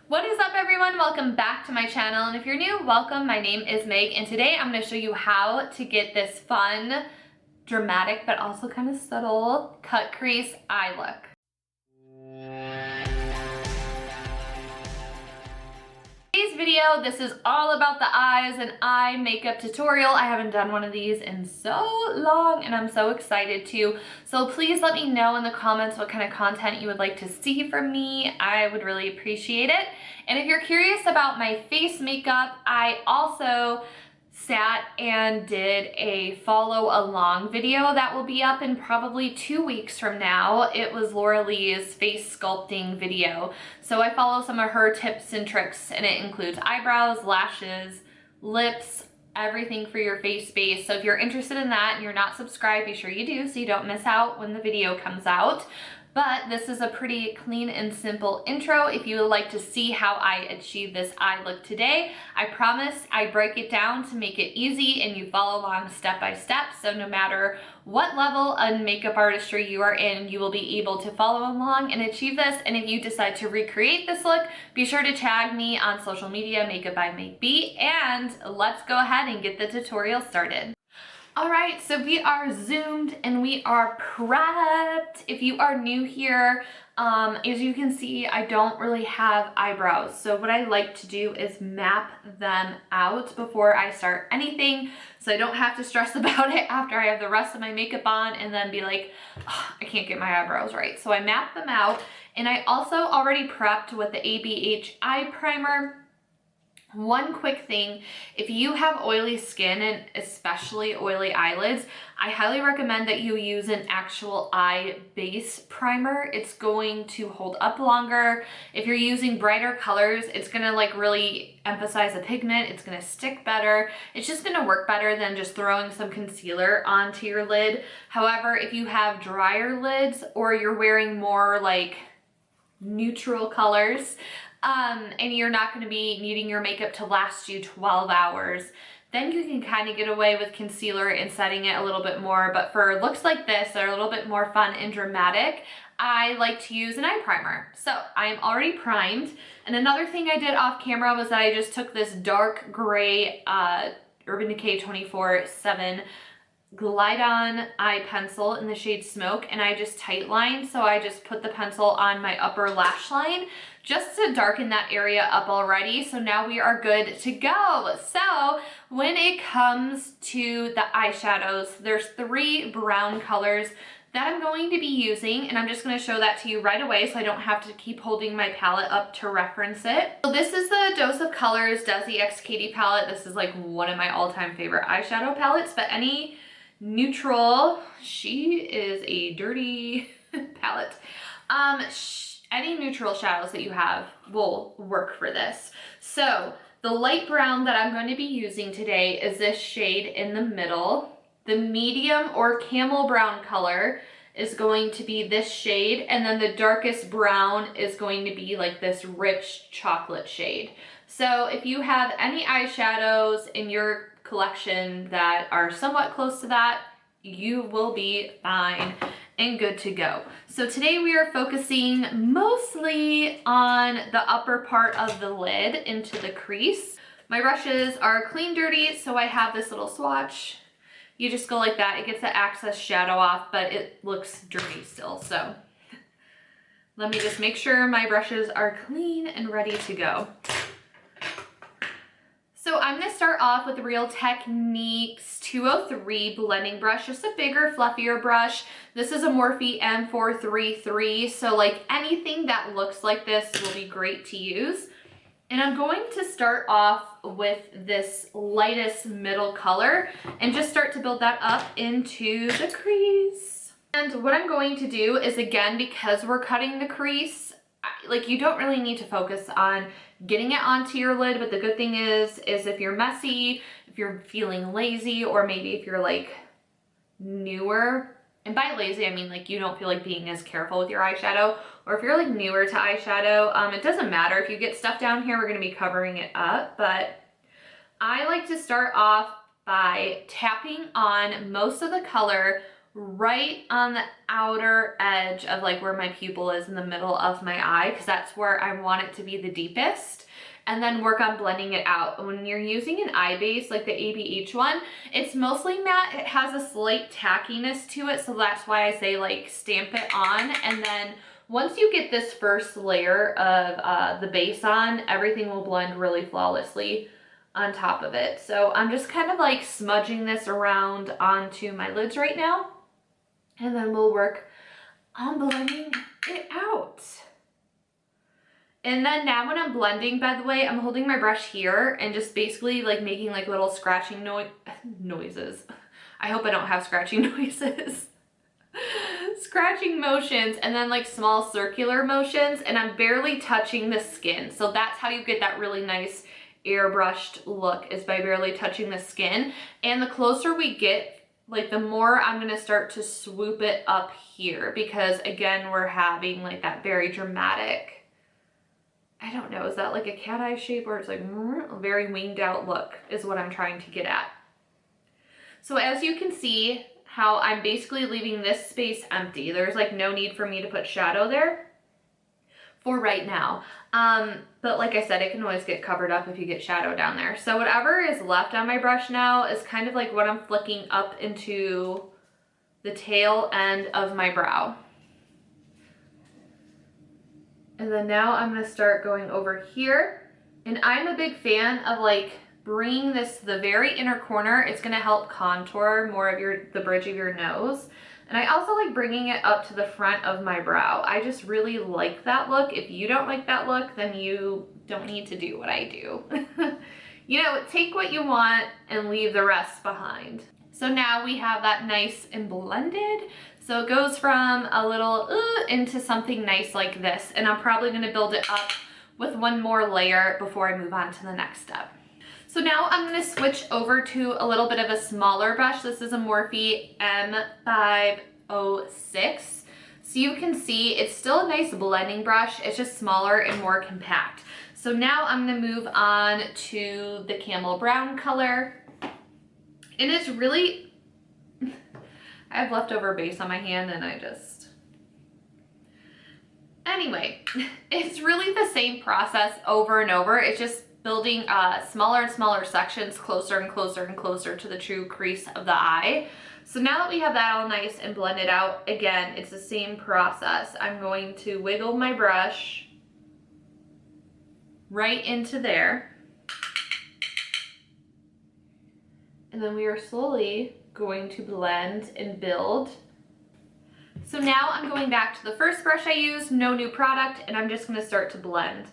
What is up, everyone? Welcome back to my channel, and if you're new, welcome. My name is Meg, and today I'm going to show you how to get this fun, dramatic, but also kind of subtle cut crease eye look. Today's video, this is all about the eyes and eye makeup tutorial. I haven't done one of these in so long, and I'm so excited to. So please let me know in the comments what kind of content you would like to see from me. I would really appreciate it. And if you're curious about my face makeup, I also sat and did a follow along video that will be up in probably 2 weeks from now. It was Laura Lee's face sculpting video. So I follow some of her tips and tricks, and it includes eyebrows, lashes, lips, everything for your face base. So if you're interested in that and you're not subscribed, be sure you do so you don't miss out when the video comes out. But this is a pretty clean and simple intro. If you would like to see how I achieve this eye look today, I promise I break it down to make it easy and you follow along step by step. So no matter what level of makeup artistry you are in, you will be able to follow along and achieve this. And if you decide to recreate this look, be sure to tag me on social media, MakeupByMegB, and let's go ahead and get the tutorial started. All right, so we are zoomed and we are prepped. If you are new here, as you can see, I don't really have eyebrows. So what I like to do is map them out before I start anything, so I don't have to stress about it after I have the rest of my makeup on and then be like, oh, I can't get my eyebrows right. So I map them out, and I also already prepped with the ABH eye primer. One quick thing, if you have oily skin and especially oily eyelids, I highly recommend that you use an actual eye base primer. It's going to hold up longer. If you're using brighter colors, it's gonna like really emphasize the pigment. It's gonna stick better. It's just gonna work better than just throwing some concealer onto your lid. However, if you have drier lids or you're wearing more like neutral colors, and you're not going to be needing your makeup to last you 12 hours, then you can kind of get away with concealer and setting it a little bit more. But for looks like this that are a little bit more fun and dramatic, I like to use an eye primer. So I'm already primed. And another thing I did off camera was that I just took this dark gray Urban Decay 24/7 Glide On eye pencil in the shade Smoke, and I just tight lined. So I just put the pencil on my upper lash line just to darken that area up already. So now we are good to go. So when it comes to the eyeshadows, there's 3 brown colors that I'm going to be using, and I'm just going to show that to you right away so I don't have to keep holding my palette up to reference it. So this is the Dose of Colors Desi X Katy palette. This is like one of my all-time favorite eyeshadow palettes, but any neutral, she is a dirty palette. Any neutral shadows that you have will work for this. So the light brown that I'm going to be using today is this shade in the middle. The medium or camel brown color is going to be this shade, and then the darkest brown is going to be like this rich chocolate shade. So if you have any eyeshadows in your collection that are somewhat close to that, you will be fine and good to go. So today we are focusing mostly on the upper part of the lid into the crease. My brushes are clean dirty, so I have this little swatch. You just go like that. It gets the excess shadow off, but it looks dirty still. So let me just make sure my brushes are clean and ready to go. So I'm going to start off with the Real Techniques 203 blending brush, just a bigger, fluffier brush. This is a Morphe M433, so like anything that looks like this will be great to use. And I'm going to start off with this lightest middle color and just start to build that up into the crease. And what I'm going to do is, again, because we're cutting the crease, like you don't really need to focus on getting it onto your lid, but the good thing is if you're messy, if you're feeling lazy, or maybe if you're like newer, and by lazy I mean like you don't feel like being as careful with your eyeshadow, or if you're like newer to eyeshadow, it doesn't matter if you get stuff down here, we're going to be covering it up. But I like to start off by tapping on most of the color right on the outer edge of like where my pupil is in the middle of my eye, because that's where I want it to be the deepest, and then work on blending it out. When you're using an eye base like the ABH one, it's mostly matte. It has a slight tackiness to it, so that's why I say like stamp it on, and then once you get this first layer of the base on, everything will blend really flawlessly on top of it. So I'm just kind of like smudging this around onto my lids right now, and then we'll work on blending it out. And then now when I'm blending, by the way, I'm holding my brush here and just basically like making like little scratching noises. I hope I don't have scratching noises. Scratching motions, and then like small circular motions, and I'm barely touching the skin. So that's how you get that really nice airbrushed look, is by barely touching the skin. And the closer we get, like the more I'm gonna start to swoop it up here, because again, we're having like that very dramatic, I don't know, is that like a cat eye shape, or it's like a very winged out look is what I'm trying to get at. So as you can see how I'm basically leaving this space empty. There's like no need for me to put shadow there for right now. But like I said, it can always get covered up if you get shadow down there. So whatever is left on my brush now is kind of like what I'm flicking up into the tail end of my brow. And then now I'm gonna start going over here. And I'm a big fan of like bringing this to the very inner corner. It's gonna help contour more of the bridge of your nose. And I also like bringing it up to the front of my brow. I just really like that look. If you don't like that look, then you don't need to do what I do. You know, take what you want and leave the rest behind. So now we have that nice and blended. So it goes from a little into something nice like this. And I'm probably gonna build it up with one more layer before I move on to the next step. So now I'm gonna switch over to a little bit of a smaller brush. This is a Morphe M506. So you can see it's still a nice blending brush. It's just smaller and more compact. So now I'm gonna move on to the camel brown color. And it's really, I have leftover base on my hand and anyway, it's really the same process over and over. It's just building smaller and smaller sections closer and closer and closer to the true crease of the eye. So now that we have that all nice and blended out, again, it's the same process. I'm going to wiggle my brush right into there. And then we are slowly going to blend and build. So now I'm going back to the first brush I used, no new product, and I'm just gonna start to blend.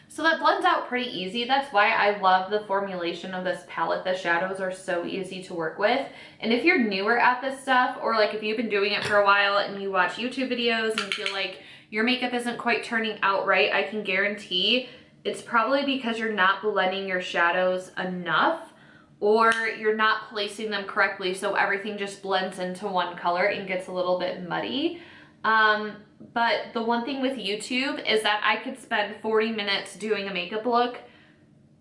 So that blends out pretty easy. That's why I love the formulation of this palette. The shadows are so easy to work with. And if you're newer at this stuff, or like if you've been doing it for a while and you watch YouTube videos and you feel like your makeup isn't quite turning out right, I can guarantee it's probably because you're not blending your shadows enough, or you're not placing them correctly, so everything just blends into one color and gets a little bit muddy. But the one thing with YouTube is that I could spend 40 minutes doing a makeup look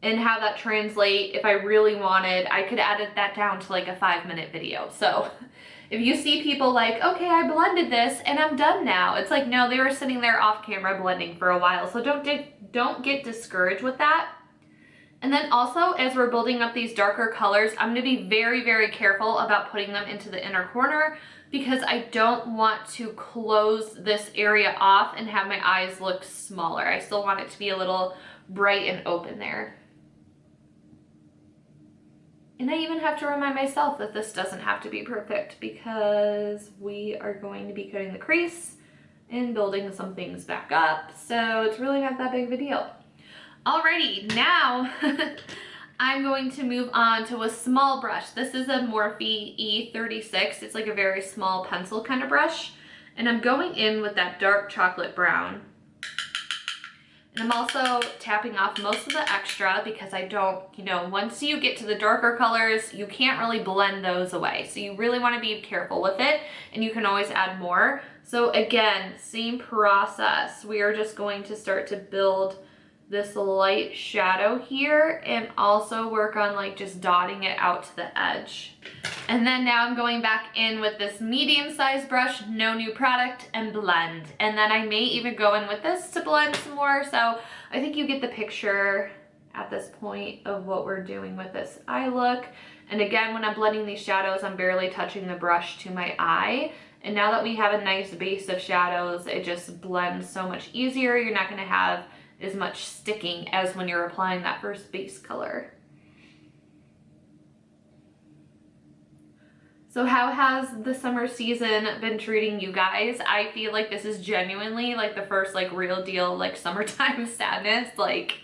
and have that translate. If I really wanted, I could edit that down to like a 5-minute video. So if you see people like, okay, I blended this and I'm done now, it's like, no, they were sitting there off camera blending for a while. So don't get discouraged with that. And then also, as we're building up these darker colors, I'm gonna be very, very careful about putting them into the inner corner, because I don't want to close this area off and have my eyes look smaller. I still want it to be a little bright and open there. And I even have to remind myself that this doesn't have to be perfect, because we are going to be cutting the crease and building some things back up. So it's really not that big of a deal. Alrighty, now I'm going to move on to a small brush. This is a Morphe E36. It's like a very small pencil kind of brush. And I'm going in with that dark chocolate brown. And I'm also tapping off most of the extra, because I don't, you know, once you get to the darker colors, you can't really blend those away. So you really want to be careful with it, and you can always add more. So again, same process. We are just going to start to build this light shadow here and also work on like just dotting it out to the edge. And then now I'm going back in with this medium-sized brush, no new product, and blend. And then I may even go in with this to blend some more. So I think you get the picture at this point of what we're doing with this eye look. And again, when I'm blending these shadows, I'm barely touching the brush to my eye. And now that we have a nice base of shadows, it just blends so much easier. You're not gonna have as much sticking as when you're applying that first base color. So how has the summer season been treating you guys? I feel like this is genuinely like the first like real deal like summertime sadness. Like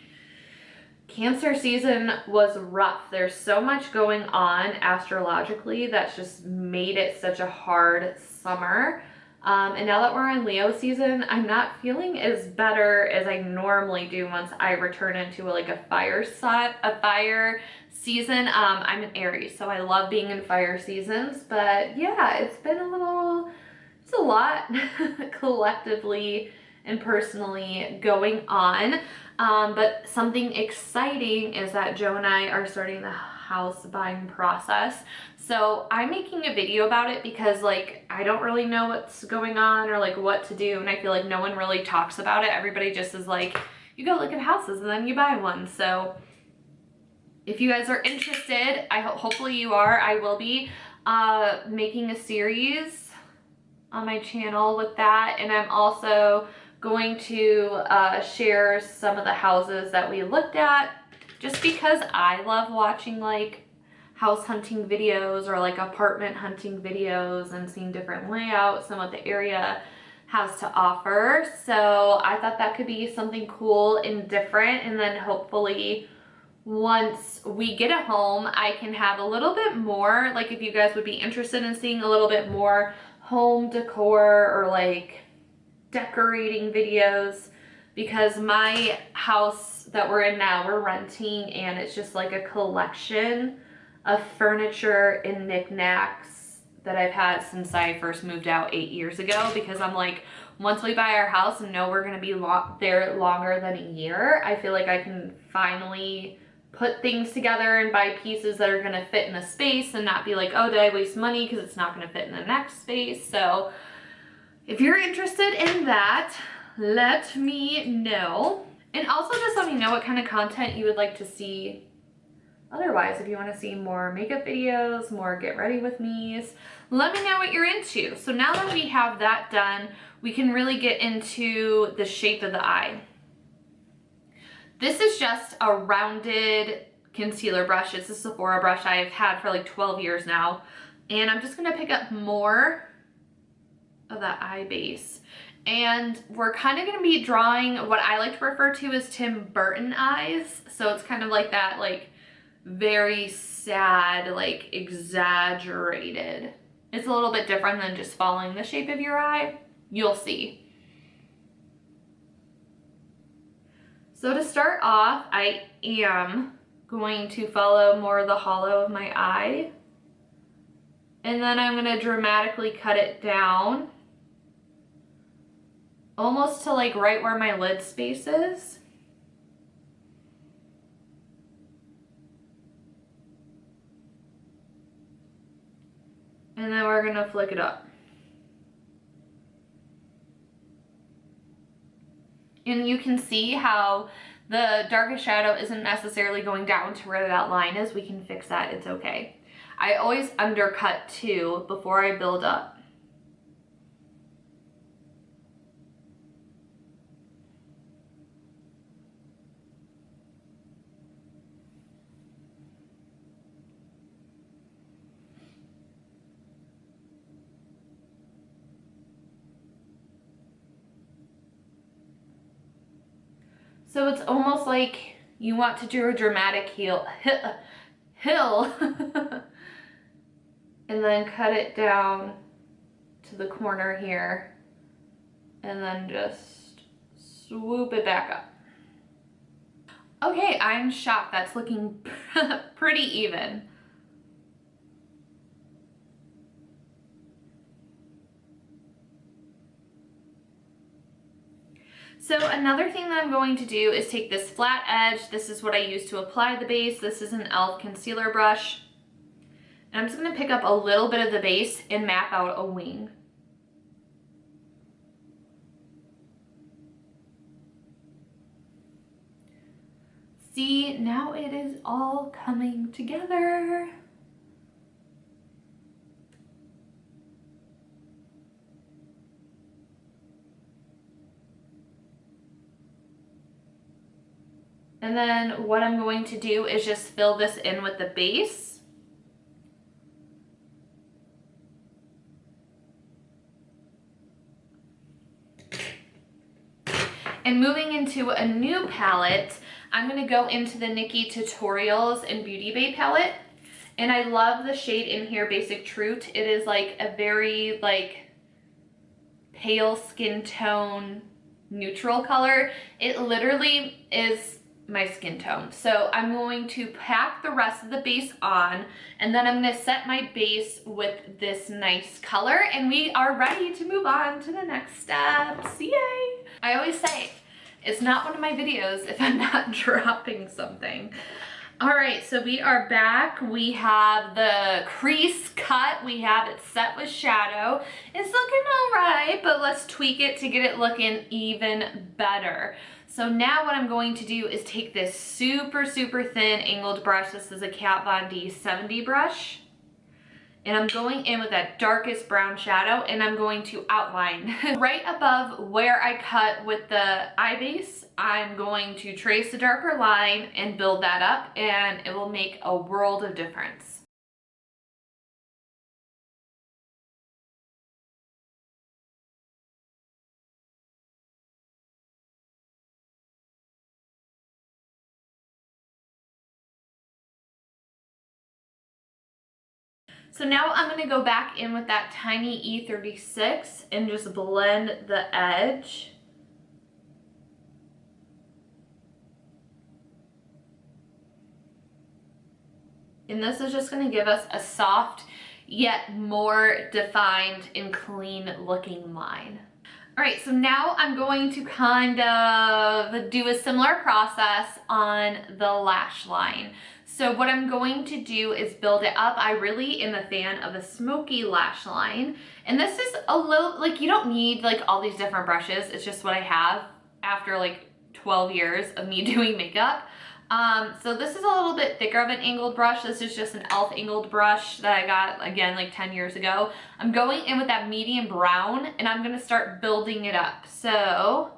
Cancer season was rough. There's so much going on astrologically that's just made it such a hard summer. And now that we're in Leo season, I'm not feeling as better as I normally do once I return into a fire season. I'm an Aries, so I love being in fire seasons, but yeah, it's a lot collectively and personally going on. But something exciting is that Joe and I are starting the house buying process. So I'm making a video about it because I don't really know what's going on or what to do. And I feel like no one really talks about it. Everybody just is you go look at houses and then you buy one. So if you guys are interested, hopefully you are, I will be making a series on my channel with that. And I'm also going to share some of the houses that we looked at just because I love watching house hunting videos or apartment hunting videos and seeing different layouts and what the area has to offer. So I thought that could be something cool and different, and then hopefully once we get a home I can have a little bit more, if you guys would be interested in seeing a little bit more home decor or decorating videos, because my house that we're in now, we're renting, and it's just a collection of furniture and knickknacks that I've had since I first moved out 8 years ago, because I'm once we buy our house and know we're going to be there longer than a year, I feel like I can finally put things together and buy pieces that are going to fit in the space and not be oh, did I waste money because it's not going to fit in the next space. So if you're interested in that, let me know. And also just let me know what kind of content you would like to see otherwise. If you want to see more makeup videos, more get ready with me's, let me know what you're into. So now that we have that done, we can really get into the shape of the eye. This is just a rounded concealer brush. It's a Sephora brush I've had for 12 years now. And I'm just going to pick up more of that eye base. And we're kind of going to be drawing what I like to refer to as Tim Burton eyes. So it's kind of that very sad, exaggerated. It's a little bit different than just following the shape of your eye. You'll see. So to start off, I am going to follow more of the hollow of my eye. And then I'm going to dramatically cut it down almost to right where my lid space is. And then we're going to flick it up. And you can see how the darkest shadow isn't necessarily going down to where that line is. We can fix that, it's okay. I always undercut too before I build up. So it's almost like you want to do a dramatic hill and then cut it down to the corner here and then just swoop it back up. Okay, I'm shocked. That's looking pretty even. So another thing that I'm going to do is take this flat edge. This is what I use to apply the base. This is an e.l.f. concealer brush. And I'm just going to pick up a little bit of the base and map out a wing. See, now it is all coming together. And then what I'm going to do is just fill this in with the base. And moving into a new palette, I'm going to go into the Nikkie Tutorials and Beauty Bay palette. And I love the shade in here, Basic Truth. It is like a very like pale skin tone neutral color. It literally is my skin tone. So I'm going to pack the rest of the base on, and then I'm going to set my base with this nice color, and we are ready to move on to the next steps. Yay! I always say it's not one of my videos if I'm not dropping something. All right, so we are back. We have the crease cut. We have it set with shadow. It's looking all right, but let's tweak it to get it looking even better. So now what I'm going to do is take this super, super thin angled brush. This is a Kat Von D 70 brush. And I'm going in with that darkest brown shadow, and I'm going to outline. Right above where I cut with the eye base, I'm going to trace a darker line and build that up, and it will make a world of difference. So now I'm going to go back in with that tiny E36 and just blend the edge. And this is just going to give us a soft yet more defined and clean looking line. All right, so now I'm going to kind of do a similar process on the lash line. So what I'm going to do is build it up. I really am a fan of a smoky lash line. And this is a little, like, you don't need like all these different brushes. It's just what I have after like 12 years of me doing makeup. So this is a little bit thicker of an angled brush. This is just an e.l.f. angled brush that I got, again, like 10 years ago. I'm going in with that medium brown, and I'm going to start building it up. So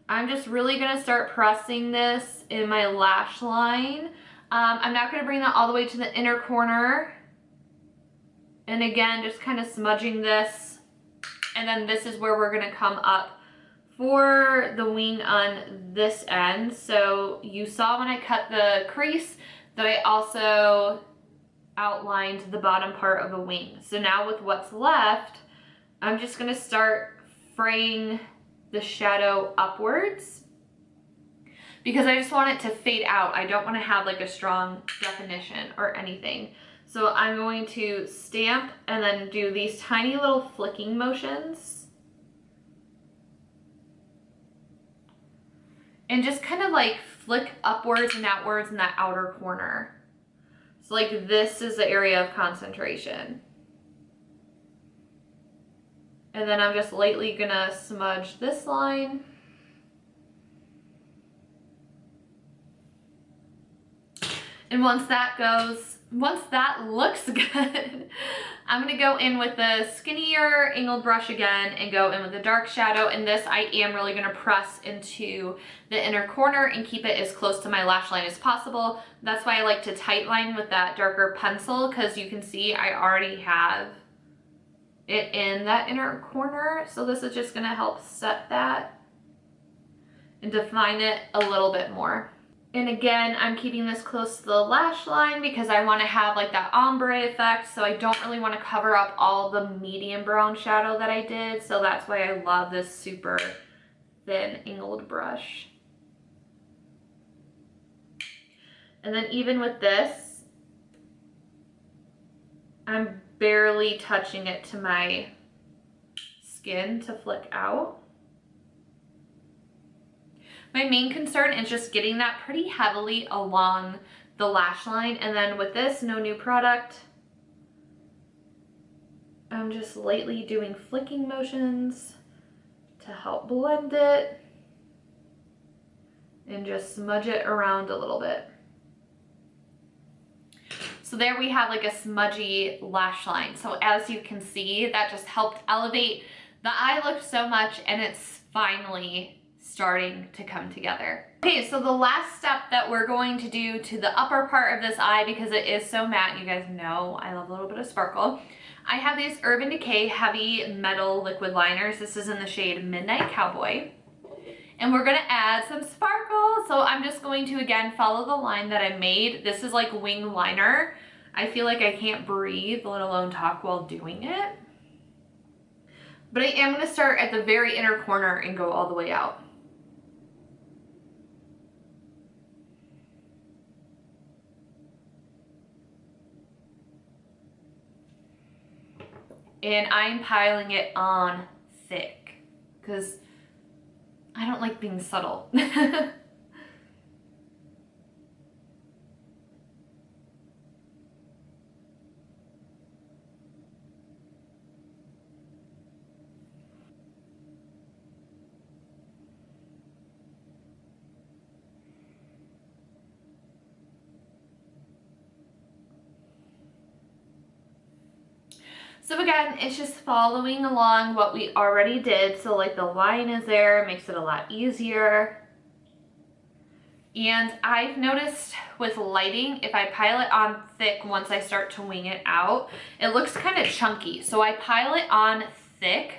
I'm just really going to start pressing this in my lash line. I'm not going to bring that all the way to the inner corner. And again, just kind of smudging this. And then this is where we're going to come up for the wing on this end. So you saw when I cut the crease that I also outlined the bottom part of the wing. So now with what's left, I'm just going to start fraying the shadow upwards because I just want it to fade out. I don't want to have like a strong definition or anything. So I'm going to stamp and then do these tiny little flicking motions. And just kind of like flick upwards and outwards in that outer corner. So like this is the area of concentration. And then I'm just lightly gonna smudge this line. And once that looks good, I'm gonna go in with the skinnier angled brush again and go in with the dark shadow. And this I am really gonna press into the inner corner and keep it as close to my lash line as possible. That's why I like to tight line with that darker pencil, because you can see I already have it in that inner corner. So this is just gonna help set that and define it a little bit more. And again, I'm keeping this close to the lash line because I want to have like that ombre effect. So I don't really want to cover up all the medium brown shadow that I did. So that's why I love this super thin angled brush. And then even with this, I'm barely touching it to my skin to flick out. My main concern is just getting that pretty heavily along the lash line. And then with this no new product, I'm just lightly doing flicking motions to help blend it and just smudge it around a little bit. So there we have like a smudgy lash line. So as you can see, that just helped elevate the eye look so much, and it's finally starting to come together. Okay, so the last step that we're going to do to the upper part of this eye, because it is so matte, you guys know I love a little bit of sparkle. I have these Urban Decay Heavy Metal Liquid Liners. This is in the shade Midnight Cowboy. And we're gonna add some sparkle. So I'm just going to, again, follow the line that I made. This is like wing liner. I feel like I can't breathe, let alone talk while doing it. But I am gonna start at the very inner corner and go all the way out. And I'm piling it on thick because I don't like being subtle. So again, it's just following along what we already did. So like the line is there, makes it a lot easier. And I've noticed with lighting, if I pile it on thick once I start to wing it out, it looks kind of chunky. So I pile it on thick,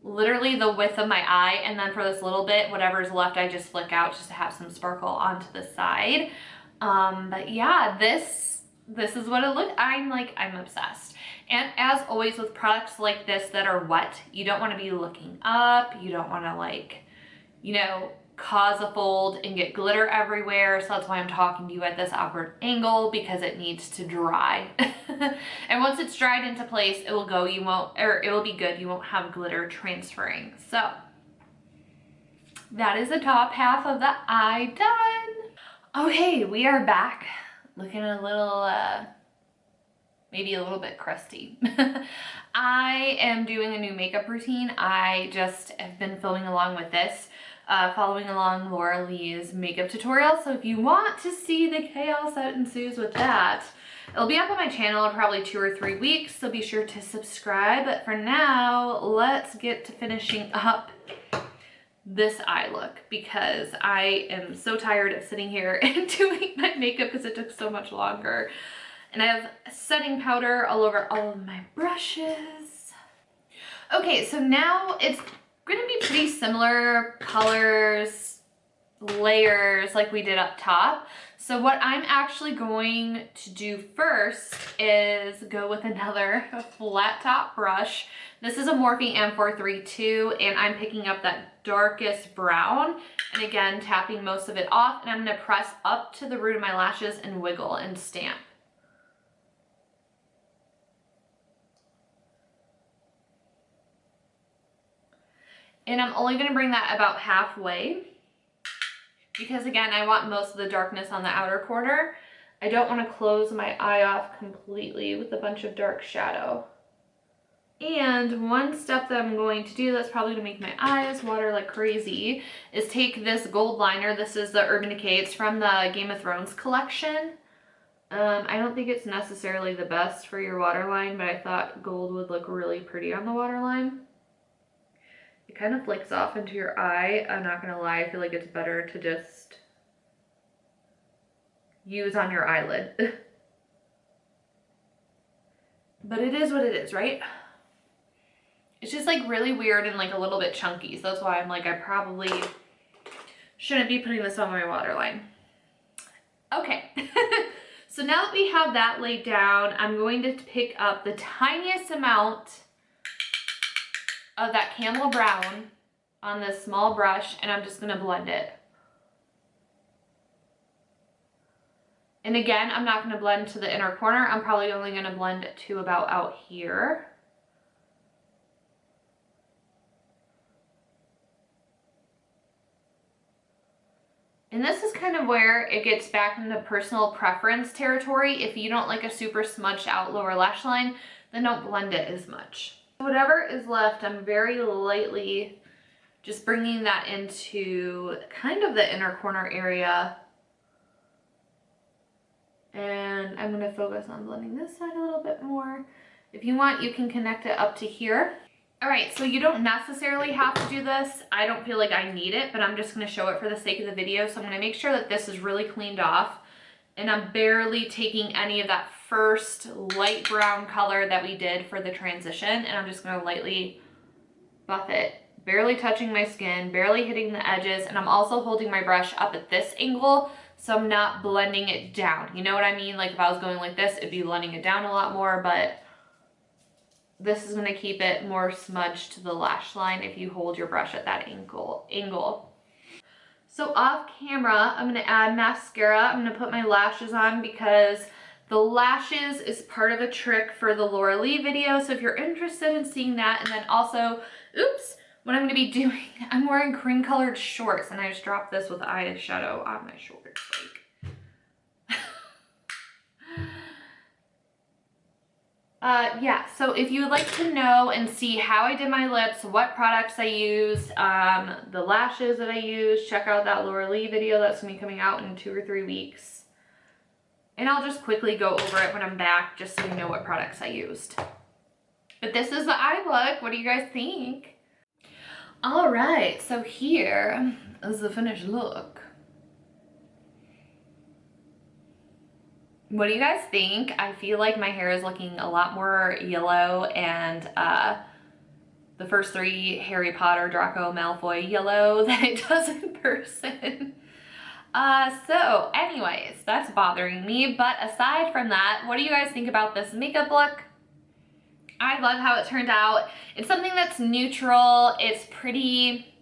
literally the width of my eye, and then for this little bit, whatever's left, I just flick out just to have some sparkle onto the side. But yeah, this is what it looks. I'm obsessed. And as always with products like this that are wet, you don't want to be looking up. You don't want to, like, you know, cause a fold and get glitter everywhere. So that's why I'm talking to you at this awkward angle, because it needs to dry. And once it's dried into place, it will go. You won't, or it will be good. You won't have glitter transferring. So that is the top half of the eye done. Okay, we are back looking a little, maybe a little bit crusty. I am doing a new makeup routine. I just have been filming along with this, following along Laura Lee's makeup tutorial. So if you want to see the chaos that ensues with that, it'll be up on my channel in probably 2 or 3 weeks, so be sure to subscribe. But for now, let's get to finishing up this eye look, because I am so tired of sitting here and doing my makeup because it took so much longer. And I have setting powder all over all of my brushes. Okay, so now it's gonna be pretty similar colors, layers like we did up top. So what I'm actually going to do first is go with another flat top brush. This is a Morphe M432, and I'm picking up that darkest brown, and again, tapping most of it off, and I'm gonna press up to the root of my lashes and wiggle and stamp. And I'm only gonna bring that about halfway, because again, I want most of the darkness on the outer corner. I don't want to close my eye off completely with a bunch of dark shadow. And one step that I'm going to do that's probably gonna make my eyes water like crazy is take this gold liner. This is the Urban Decay. It's from the Game of Thrones collection. I don't think it's necessarily the best for your waterline, but I thought gold would look really pretty on the waterline. It kind of flakes off into your eye. I'm not gonna lie, I feel like it's better to just use on your eyelid. But it is what it is, right? It's just like really weird and like a little bit chunky. So that's why I'm like, I probably shouldn't be putting this on my waterline. Okay, so now that we have that laid down, I'm going to pick up the tiniest amount of that camel brown on this small brush, and I'm just gonna blend it. And again, I'm not gonna blend to the inner corner. I'm probably only gonna blend to about out here. And this is kind of where it gets back into personal preference territory. If you don't like a super smudged out lower lash line, then don't blend it as much. Whatever is left, I'm very lightly just bringing that into kind of the inner corner area. And I'm going to focus on blending this side a little bit more. If you want, you can connect it up to here. All right, so you don't necessarily have to do this. I don't feel like I need it, but I'm just gonna show it for the sake of the video. So I'm gonna make sure that this is really cleaned off, and I'm barely taking any of that first light brown color that we did for the transition, and I'm just gonna lightly buff it, barely touching my skin, barely hitting the edges, and I'm also holding my brush up at this angle, so I'm not blending it down. You know what I mean? Like if I was going like this, it'd be blending it down a lot more, but this is gonna keep it more smudged to the lash line if you hold your brush at that angle. So off camera, I'm gonna add mascara. I'm gonna put my lashes on because the lashes is part of a trick for the Laura Lee video. So if you're interested in seeing that, and then also, oops, what I'm gonna be doing, I'm wearing cream colored shorts, and I just dropped this with eyeshadow on my shorts. Yeah, so if you would like to know and see how I did my lips, what products I used, the lashes that I used, check out that Laura Lee video that's gonna be coming out in 2 or 3 weeks. And I'll just quickly go over it when I'm back, just so you know what products I used. But this is the eye look. What do you guys think? All right, so here is the finished look. What do you guys think? I feel like my hair is looking a lot more yellow, and the first 3 Harry Potter Draco Malfoy yellow than it does in person. So anyways, that's bothering me. But aside from that, what do you guys think about this makeup look? I love how it turned out. It's something that's neutral. It's pretty,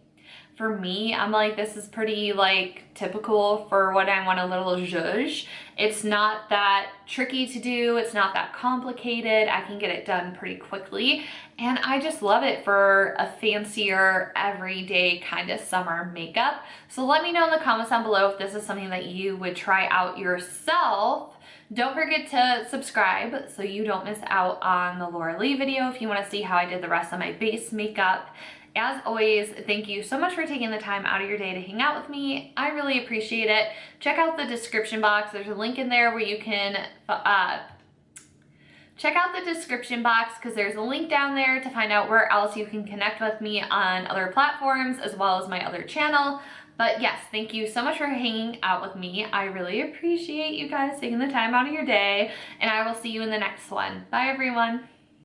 for me, I'm like, this is pretty like typical for what I want, a little zhuzh. It's not that tricky to do. It's not that complicated. I can get it done pretty quickly. And I just love it for a fancier, everyday kind of summer makeup. So let me know in the comments down below if this is something that you would try out yourself. Don't forget to subscribe so you don't miss out on the Laura Lee video if you want to see how I did the rest of my base makeup. As always, thank you so much for taking the time out of your day to hang out with me. I really appreciate it. Check out the description box. There's a link in there where you can check out the description box, because there's a link down there to find out where else you can connect with me on other platforms as well as my other channel. But yes, thank you so much for hanging out with me. I really appreciate you guys taking the time out of your day, and I will see you in the next one. Bye everyone.